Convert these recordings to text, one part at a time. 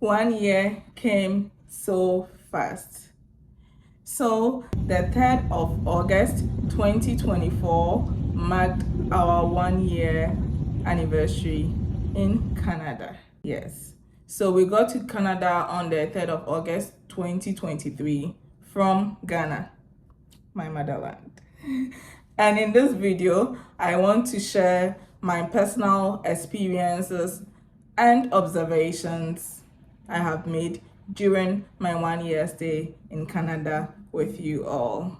1 year came so fast. So the 3rd of August 2024 marked our 1 year anniversary in Canada. Yes. So we got to Canada on the 3rd of August 2023 from Ghana, my motherland. And in this video, I want to share my personal experiences and observations I have made during my 1 year stay in Canada with you all.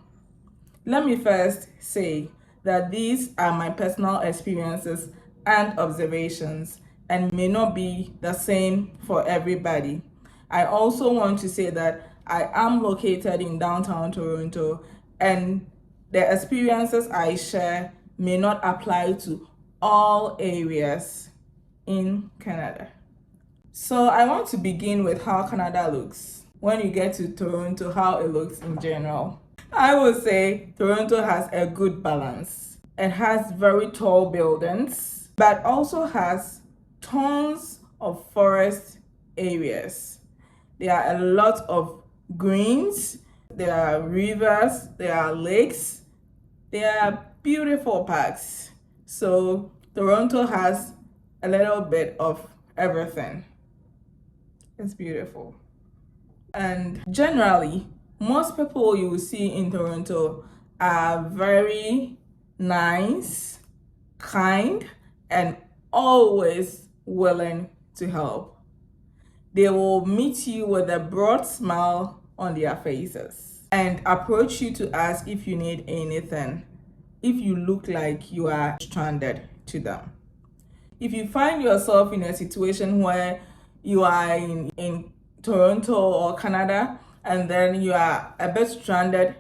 Let me first say that these are my personal experiences and observations and may not be the same for everybody. I also want to say that I am located in downtown Toronto, and the experiences I share may not apply to all areas in Canada. So I want to begin with how Canada looks. When you get to Toronto, how it looks in general. I would say Toronto has a good balance. It has very tall buildings, but also has tons of forest areas. There are a lot of greens, there are rivers, there are lakes, there are beautiful parks. So Toronto has a little bit of everything. It's beautiful. And generally, most people you will see in Toronto are very nice, kind, and always willing to help. They will meet you with a broad smile on their faces and approach you to ask if you need anything, if you look like you are stranded to them. If you find yourself in a situation where you are in Toronto or Canada and then you are a bit stranded,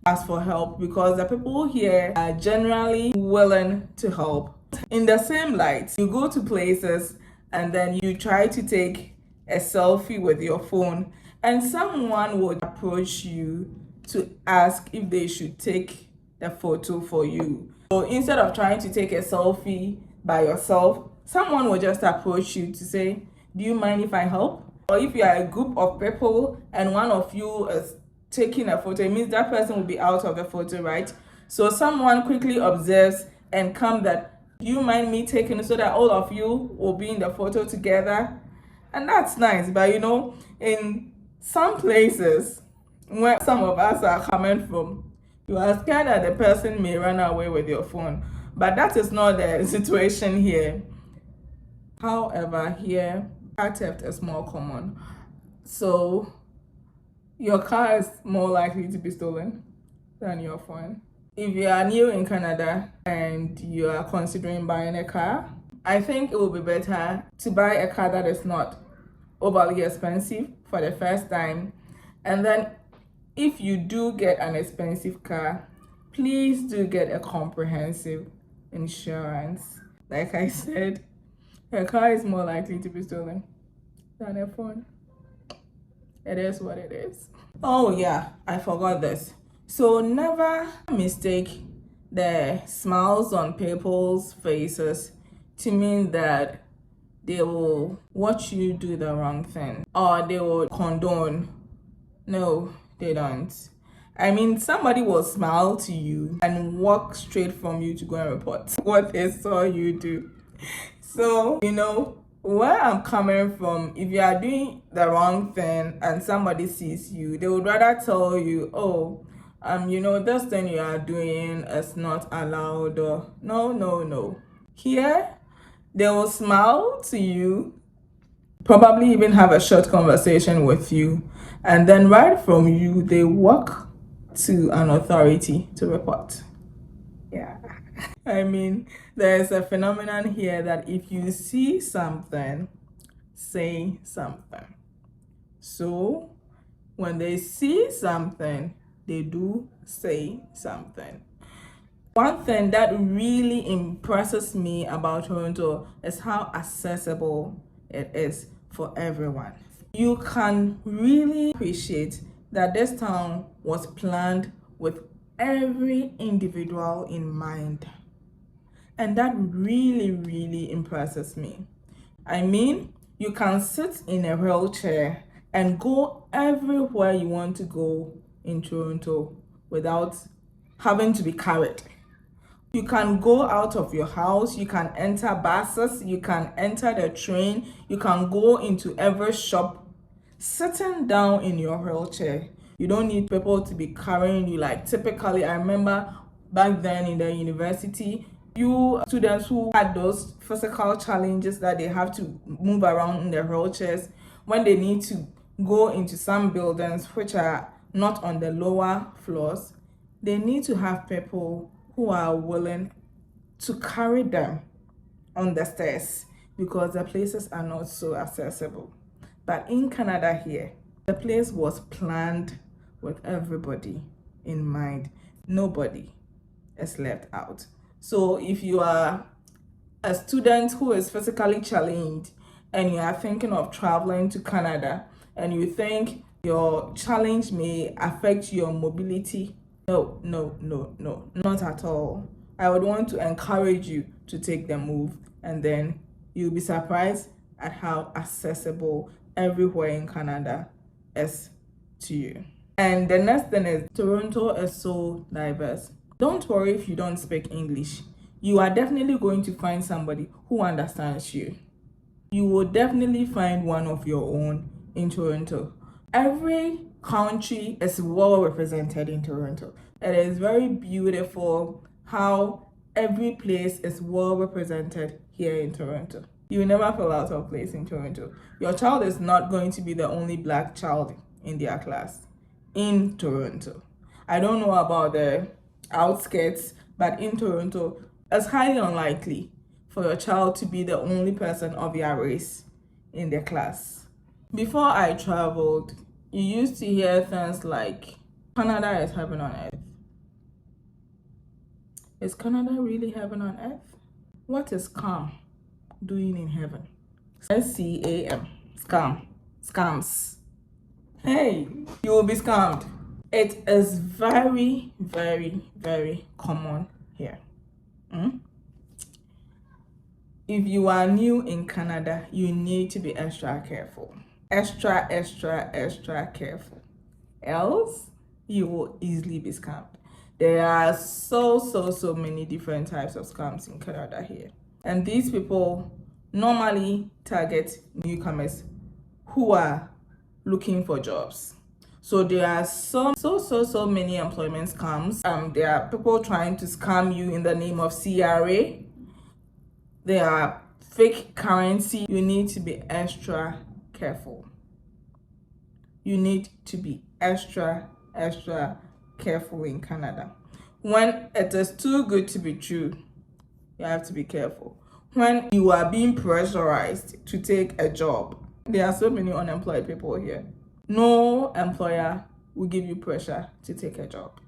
ask for help, because the people here are generally willing to help. In the same light, you go to places and then you try to take a selfie with your phone and someone would approach you to ask if they should take the photo for you. So instead of trying to take a selfie by yourself, someone will just approach you to say, do you mind if I help? Or if you are a group of people and one of you is taking a photo, it means that person will be out of the photo, right? So someone quickly observes and come that, do you mind me taking it, so that all of you will be in the photo together? And that's nice. But in some places where some of us are coming from, you are scared that the person may run away with your phone. But that is not the situation here. However, here, car theft is more common. So your car is more likely to be stolen than your phone. If you are new in Canada and you are considering buying a car, I think it will be better to buy a car that is not overly expensive for the first time. And then if you do get an expensive car, please do get a comprehensive insurance. Like I said, a car is more likely to be stolen than a phone. It is what it is. Oh yeah, I forgot this. So never mistake the smiles on people's faces to mean that they will watch you do the wrong thing or they will condone. No, they don't. I mean, somebody will smile to you and walk straight from you to go and report what they saw you do. So, where I'm coming from, if you are doing the wrong thing and somebody sees you, they would rather tell you, oh, this thing you are doing is not allowed, or no. Here, they will smile to you, probably even have a short conversation with you, and then right from you, they walk to an authority to report. Yeah. I mean, there's a phenomenon here that if you see something, say something. So when they see something, they do say something. One thing that really impresses me about Toronto is how accessible it is for everyone. You can really appreciate that this town was planned with every individual in mind. And that really, really impresses me. I mean, You can sit in a wheelchair and go everywhere you want to go in Toronto without having to be carried. You can go out of your house, you can enter buses, you can enter the train, you can go into every shop sitting down in your wheelchair. You don't need people to be carrying you. Like typically, I remember back then in the university, you students who had those physical challenges that they have to move around in their wheelchairs, when they need to go into some buildings which are not on the lower floors, they need to have people who are willing to carry them on the stairs because the places are not so accessible. But in Canada here, the place was planned with everybody in mind. Nobody is left out. So if you are a student who is physically challenged and you are thinking of traveling to Canada and you think your challenge may affect your mobility, no, not at all. I would want to encourage you to take the move, and then you'll be surprised at how accessible everywhere in Canada is to you. And the next thing is Toronto is so diverse. Don't worry if you don't speak English. You are definitely going to find somebody who understands you. You will definitely find one of your own in Toronto. Every country is well represented in Toronto. It is very beautiful how every place is well represented here in Toronto. You will never feel out of place in Toronto. Your child is not going to be the only black child in their class in Toronto. I don't know about the outskirts, but in Toronto, it's highly unlikely for your child to be the only person of your race in their class. Before I traveled, you used to hear things like, Canada is heaven on earth. Is Canada really heaven on earth? What is scam doing in heaven? SCAM, scam, scams. Hey, you will be scammed. It is very, very, very common here. If you are new in Canada, you need to be extra careful. Extra careful. Else, you will easily be scammed. There are so many different types of scams in Canada here. And these people normally target newcomers who are looking for jobs. So there are so many employment scams. There are people trying to scam you in the name of CRA. There are fake currency. You need to be extra careful. You need to be extra careful in Canada. When it is too good to be true, you have to be careful. When you are being pressurized to take a job, there are so many unemployed people here. No employer will give you pressure to take a job.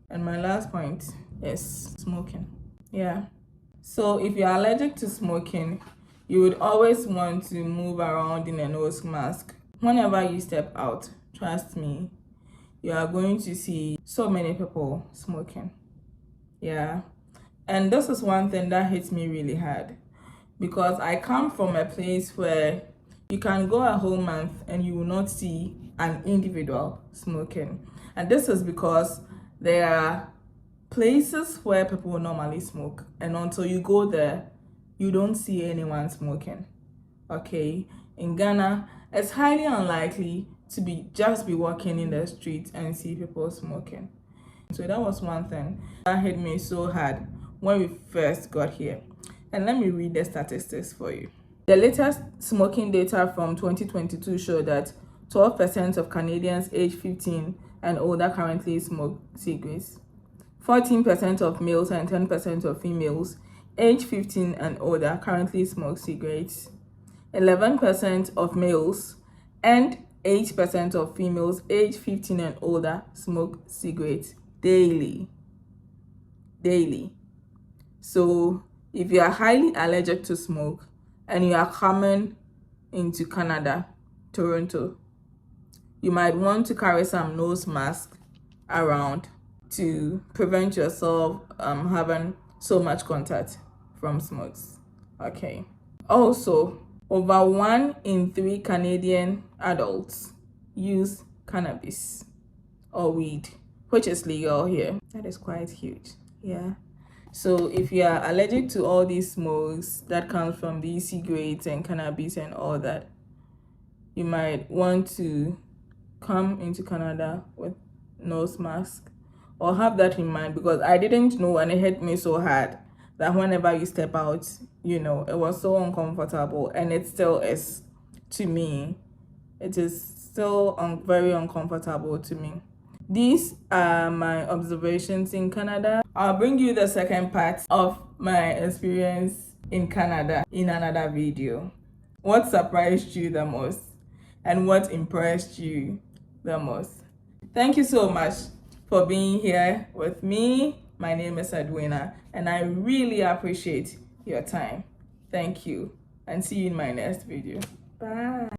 And my last point is smoking. Yeah. So if you're allergic to smoking, you would always want to move around in a nose mask. Whenever you step out, trust me, you are going to see so many people smoking. Yeah. And this is one thing that hits me really hard, because I come from a place where you can go a whole month and you will not see an individual smoking. And this is because there are places where people normally smoke, and until you go there, you don't see anyone smoking. Okay? In Ghana, it's highly unlikely to be walking in the street and see people smoking. So that was one thing that hit me so hard when we first got here. And let me read the statistics for you. The latest smoking data from 2022 showed that 12% of Canadians aged 15 and older currently smoke cigarettes. 14% of males and 10% of females aged 15 and older currently smoke cigarettes. 11% of males and 8% of females aged 15 and older smoke cigarettes daily. So if you are highly allergic to smoke and you are coming into Canada, Toronto, you might want to carry some nose mask around to prevent yourself having so much contact from smokes. Okay. Also, over 1 in 3 Canadian adults use cannabis or weed, which is legal here. That is quite huge. Yeah. So if you are allergic to all these smokes that comes from the cigarettes and cannabis and all that, you might want to come into Canada with nose mask, or have that in mind, because I didn't know, and it hit me so hard that whenever you step out, it was so uncomfortable, and it still is to me. It is still very uncomfortable to me. These are my observations in Canada. I'll bring you the second part of my experience in Canada in another video. What surprised you the most and what impressed you the most? Thank you so much for being here with me. My name is Edwina, and I really appreciate your time. Thank you, and see you in my next video. Bye.